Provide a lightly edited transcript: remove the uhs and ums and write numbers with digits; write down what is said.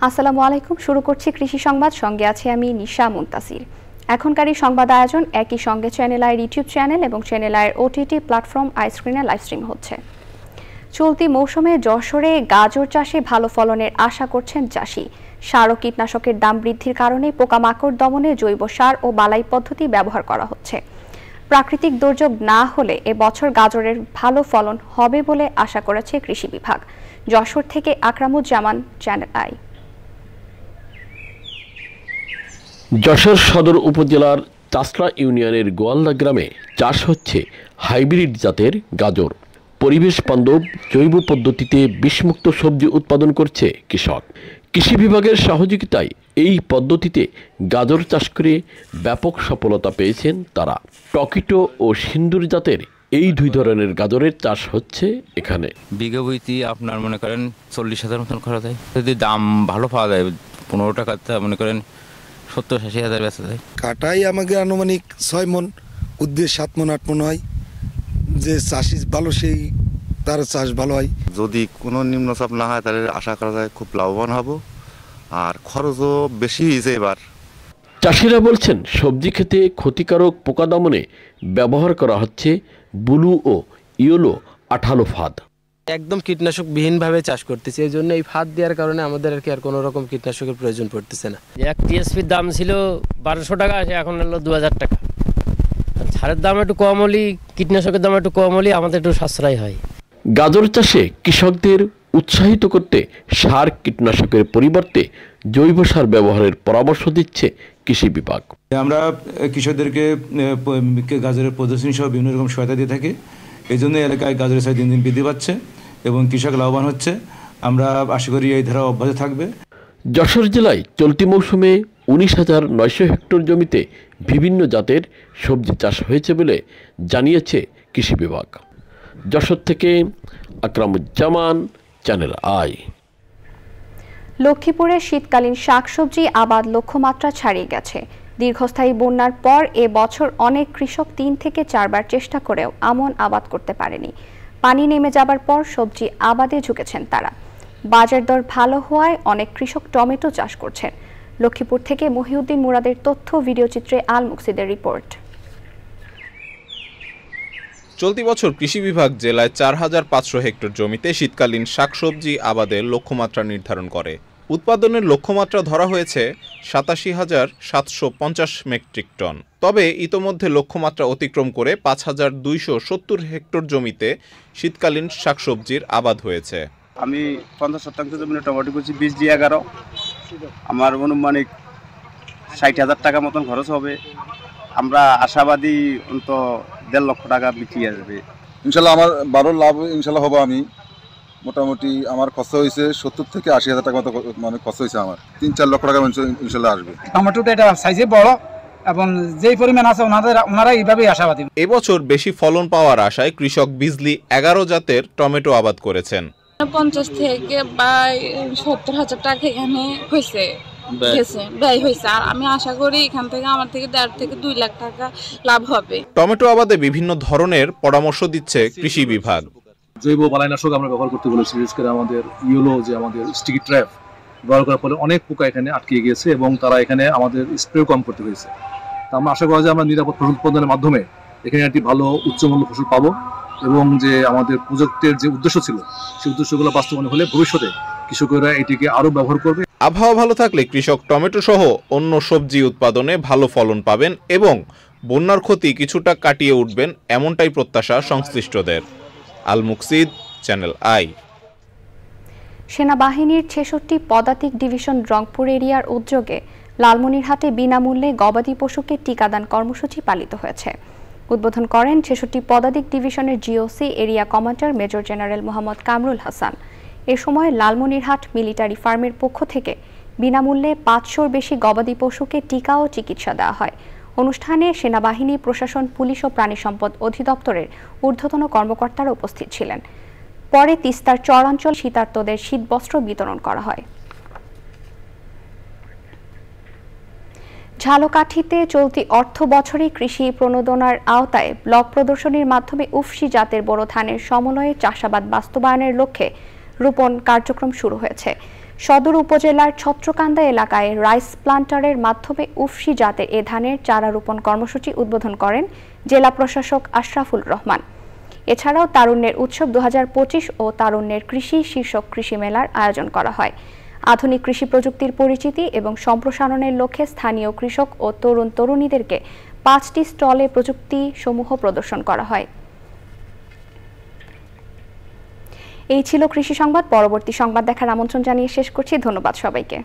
আসসালামু আলাইকুম। শুরু করছি কৃষি সংবাদ, সঙ্গে আছে আমি নিশা মুনতাসির। এখনকার এই সংবাদ আয়োজন একই সঙ্গে চ্যানেল আইয়ের ইউটিউব চ্যানেল এবং চ্যানেল আইয়ের ওটিটি প্ল্যাটফর্ম আইস্ক্রিনে লাইভ স্ট্রিম হচ্ছে। চলতি মৌসুমে যশোরে গাজর চাষে ভালো ফলনের আশা করছেন চাষি। সার ও কীটনাশকের দাম বৃদ্ধির কারণে পোকামাকড় দমনে জৈব সার ও বালাই পদ্ধতি ব্যবহার করা হচ্ছে। প্রাকৃতিক দুর্যোগ না হলে এবছর গাজরের ভালো ফলন হবে বলে আশা করেছে কৃষি বিভাগ। যশোর থেকে আকরামুজ্জামান, চ্যানেল আই। যশোর সদর উপজেলার চাষড়া ইউনিয়নের গোয়ালদা গ্রামে চাষ হচ্ছে হাইব্রিড জাতের গাজর। পরিবেশ বান্ধব জৈব পদ্ধতিতে বিষমুক্ত সবজি উৎপাদন করছে কৃষক। কৃষি বিভাগের সহযোগিতায় এই পদ্ধতিতে গাজর চাষ করে ব্যাপক সফলতা পেয়েছেন তারা। টকিটো ও সিন্দুর জাতের এই দুই ধরনের গাজরের চাষ হচ্ছে এখানে। বিঘা বইতে আপনার মনে করেন 40,000 মতন খরচ হয়। যদি দাম ভালো পাওয়া যায় 15 টাকাতে মনে করেন 70-80 হাজার বেচা যায়। কাটাই আমাকে আনুমানিক 6 মন, উদ্দেশ্য 7 মন 8 মন হয়। যে চাষি ভালো সেই তার চাষ ভালো হয়। যদি কোনো নিম্নচাপ না হয় তাহলে আশা করা যায় খুব লাভবান হব, আর খরচও বেশি হয়েছে এবার। চাষিরা বলছেন সবজি খেতে ক্ষতিকারক পোকা দমনে ব্যবহার করা হচ্ছে ব্লু ও ইয়েলো আঠালো ফাঁদ। একদম কীটনাশকবিহীনভাবে চাষ করতেছে, এই জন্য এই ফাঁদ দেওয়ার কারণে আমাদের আর কোনো রকম কীটনাশকের প্রয়োজন পড়তেছে না। এক টিএসপির দাম ছিল 1200 টাকা, এখন হলো 2000 টাকা। সারের দাম একটু কম হলে, কীটনাশকের দাম একটু কম হলে আমাদের একটু সাশ্রয় হয়। গাজর চাষে কৃষকদের উৎসাহিত করতে সার কীটনাশকের পরিবর্তে জৈব সার ব্যবহারের পরামর্শ দিচ্ছে কৃষি বিভাগ। আমরা কৃষকদেরকে গাজরের প্রদর্শনী সহ বিভিন্ন রকম সহায়তা দিয়ে থাকি। এই জন্য এলাকায় গাজরের চাহিদা দিন দিন বৃদ্ধি পাচ্ছে এবং কৃষক লাভবান হচ্ছে। আমরা আশা করি এই ধারা অব্যাহত থাকবে। যশোর জেলায় চলতি মৌসুমে 19,900 হেক্টর জমিতে বিভিন্ন জাতের সবজি চাষ হয়েছে বলে জানিয়েছে কৃষি বিভাগ। যশোর থেকে আকরামুজ্জামান, চ্যানেল আই। লক্ষ্মীপুরে শীতকালীন শাকসবজি আবাদ লক্ষ্যমাত্রা ছাড়িয়ে গেছে। দীর্ঘস্থায়ী বন্যার পর এবছর অনেক কৃষক 3 থেকে 4 বার চেষ্টা করেও আমন আবাদ করতে পারেনি। পানি নেমে যাবার পর সবজি আবাদে ঝুঁকেছেন তারা। বাজার দর ভালো হওয়ায় অনেক কৃষক টমেটো চাষ করছেন। লক্ষ্মীপুর থেকে মহিউদ্দিন মুরাদের তথ্য, ভিডিওচিত্রে আল মুকসিদের রিপোর্ট। চলতি বছর কৃষি বিভাগ জেলায় 4,500 হেক্টর জমিতে শীতকালীন শাকসবজি আবাদের লক্ষ্যমাত্রা নির্ধারণ করে। উৎপাদনের লক্ষ্যমাত্রা ধরা হয়েছে 87,750 মেট্রিক টন। তবে ইতোমধ্যে লক্ষ্যমাত্রা অতিক্রম করে 5,270 হেক্টর জমিতে শীতকালীন শাকসবজির আবাদ হয়েছে। আমি 50% জমিতে টমেটো করছি, বীজ দিয়ে 11। আমার অনুমানিক 60,000 টাকা মতন খরচ হবে। আমরা আশাবাদী অন্তত 1.5 লক্ষ টাকা বিক্রি আসবে ইনশাল্লাহ। আমার 12 লাভ ইনশাল্লাহ হবে। আমি মোটামুটি আমার খরচ হয়েছে 70 থেকে 80,000 টাকা মতো, মানে খরচ হয়েছে আমার 3-4 লক্ষ টাকা ইনশাল্লাহ আসবে। টমেটোটা এটা সাইজে বড় এবং যেই পরিমাণ আছে ওনারা এইভাবেই আশাবাদী। এবছর বেশি ফলন পাওয়ার আশায় কৃষক বিজলি 11 জাতের টমেটো আবাদ করেছেন। 50 থেকে 70,000 টাকা এখানে হয়েছে, ব্যয় হয়েছে। আর আমি আশা করি এখান থেকে আমার থেকে 1.5 থেকে 2 লাখ টাকা লাভ হবে। টমেটো আবাদে বিভিন্ন ধরনের পরামর্শ দিচ্ছে কৃষি বিভাগ। জৈব বালাইনাশক আমরা ব্যবহার করতে বলেছি, বিশেষ করে আমাদের ইয়েলো যে আমাদের স্টিকি ট্র্যাপ ব্যবহার করার ফলে অনেক পোকা এখানে আটকে গিয়েছে এবং তারা এখানে আমাদের স্প্রে কম করতে হয়েছে। তা আমরা আশা করা যায় আমরা নিরাপদ ফসল উৎপাদনের মাধ্যমে এখানে একটি ভালো উচ্চমূল্য ফসল পাবো এবং যে আমাদের প্রজেক্টের যে উদ্দেশ্য ছিল সেই উদ্দেশ্যগুলো বাস্তবায়ন হলে ভবিষ্যতে কৃষকেরা এটিকে আরো ব্যবহার করবে। আবহাওয়া ভালো থাকলে কৃষক টমেটো সহ অন্য সবজি উৎপাদনে ভালো ফলন পাবেন এবং বন্যার ক্ষতি কিছুটা কাটিয়ে উঠবেন, এমনটাই প্রত্যাশা সংশ্লিষ্টদের। আল মুকসিদ, চ্যানেল আই। সেনাবাহিনীর 66 পদাতিক ডিভিশন রংপুর এরিয়ার উদ্যোগে লালমনিরহাটে বিনামূল্যে গবাদি পশুকে টিকাদান কর্মসূচি পালিত হয়েছে। উদ্বোধন করেন 66 পদাতিক ডিভিশনের GOC area commander major general Mohammad Kamrul Hasan. এ সময় লালমনিরহাট মিলিটারি ফার্মের পক্ষ থেকে বিনামূল্যে 500-র বেশি গবাদি পশুকে টিকা ও চিকিৎসা দেওয়া হয়। অনুষ্ঠানে সেনাবাহিনী, প্রশাসন, পুলিশ ও প্রাণী সম্পদ অধিদপ্তরের ঊর্ধ্বতন কর্মকর্তারা উপস্থিত ছিলেন। পরে তিস্তার চরাঞ্চল শীতার্তদের শীতবস্ত্র বিতরণ করা হয়। ঝালকাঠিতে চলতি অর্থ বছরে কৃষি প্রণোদনার আওতায় ব্লক প্রদর্শনীর মাধ্যমে উফশি জাতের বোরো ধানের সমন্বয়ে চাষাবাদ বাস্তবায়নের লক্ষ্যে রোপণ কার্যক্রম শুরু হয়েছে। সদর উপজেলার ছত্রকান্দা এলাকায় রাইস প্লান্টারের মাধ্যমে উফশি জাতের এ ধানের চারা রোপণ কর্মসূচি উদ্বোধন করেন জেলা প্রশাসক আশরাফুল রহমান। এছাড়াও তারুণ্যের উৎসব 2025 ও তারুণ্যের কৃষি শীর্ষক কৃষি মেলার আয়োজন করা হয়। আধুনিক কৃষি প্রযুক্তির পরিচিতি এবং সম্প্রসারণের লক্ষ্যে স্থানীয় কৃষক ও তরুণ তরুণীদেরকে 5টি স্টলে প্রযুক্তি সমূহ প্রদর্শন করা হয়। এই ছিল কৃষি সংবাদ। পরবর্তী সংবাদ দেখার আমন্ত্রণ জানিয়ে শেষ করছি। ধন্যবাদ সবাইকে।